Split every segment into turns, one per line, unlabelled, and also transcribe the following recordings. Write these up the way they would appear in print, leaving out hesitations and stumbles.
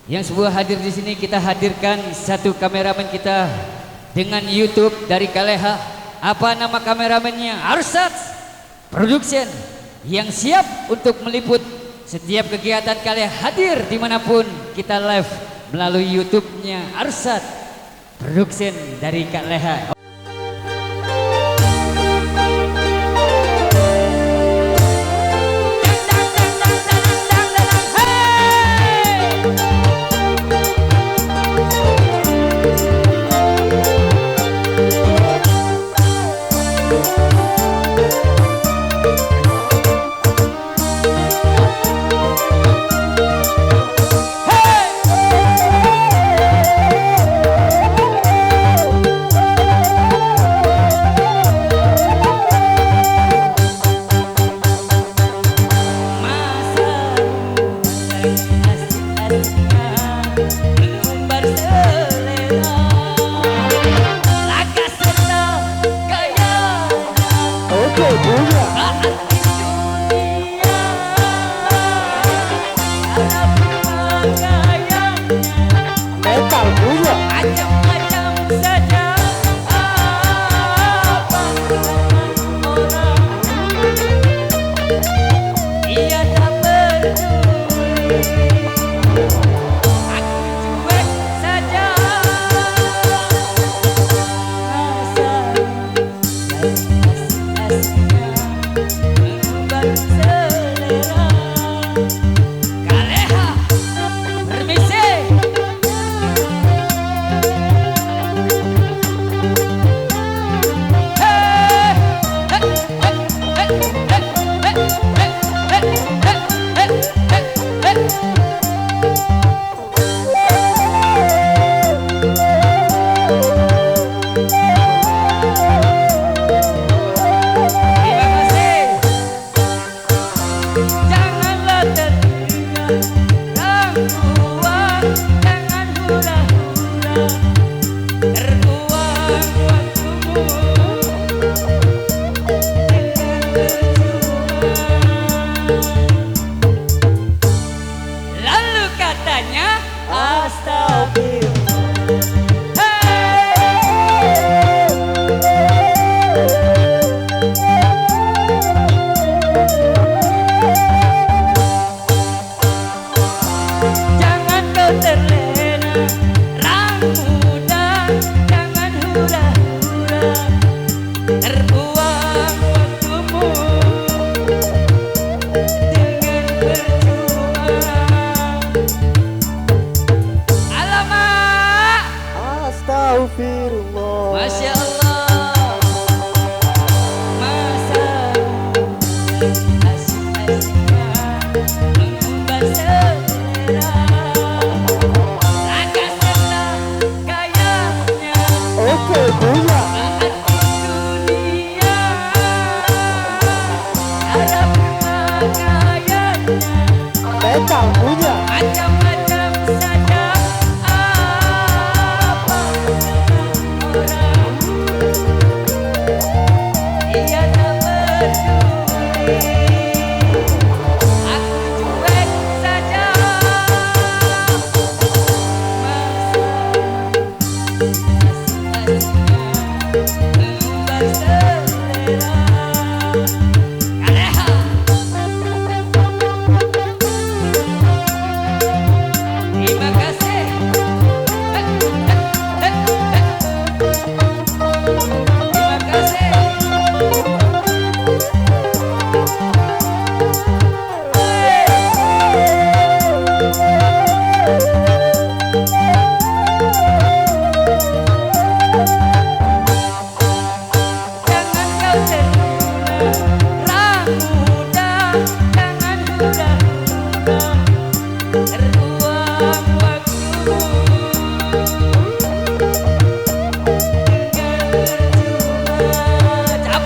Yang sebuah hadir di sini kita hadirkan satu kameramen kita dengan YouTube dari Kaleha. Apa nama kameramennya? Arsat Production yang siap untuk meliput setiap kegiatan Kaleha, hadir dimanapun kita live melalui YouTube-nya Arsat Production dari Kaleha. Masya Allah, masa asik-asiknya mengumbar selera, laga serta gayanya,
oke punya
arti dunia, cara berpakaiannya,
metal punya
macam-macam saja.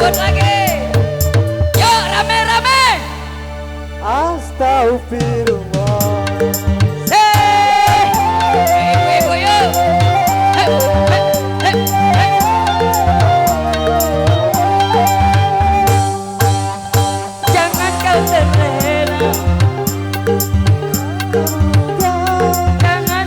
Lagi, yuk rame-rame.
Astagfirullah.
Ibu-ibu yuk. Jangan kau terlena, jangan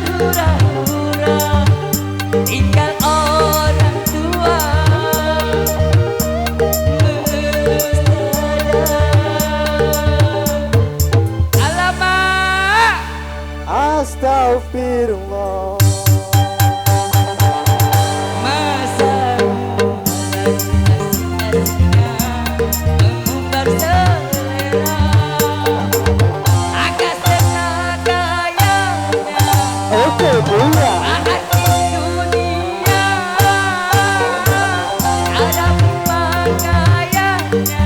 Astagfirullah.
Masa mengumbar selera agak senagayanya
Oke Buya.
artis dunia ada pakaiannya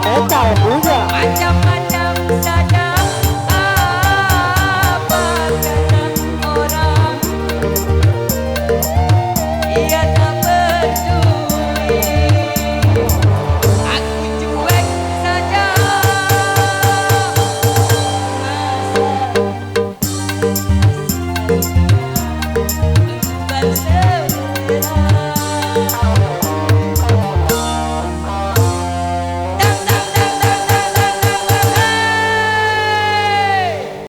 Metal Buya.
macam-macam saja apa kata orang ia tak peduli aku cuek saja masa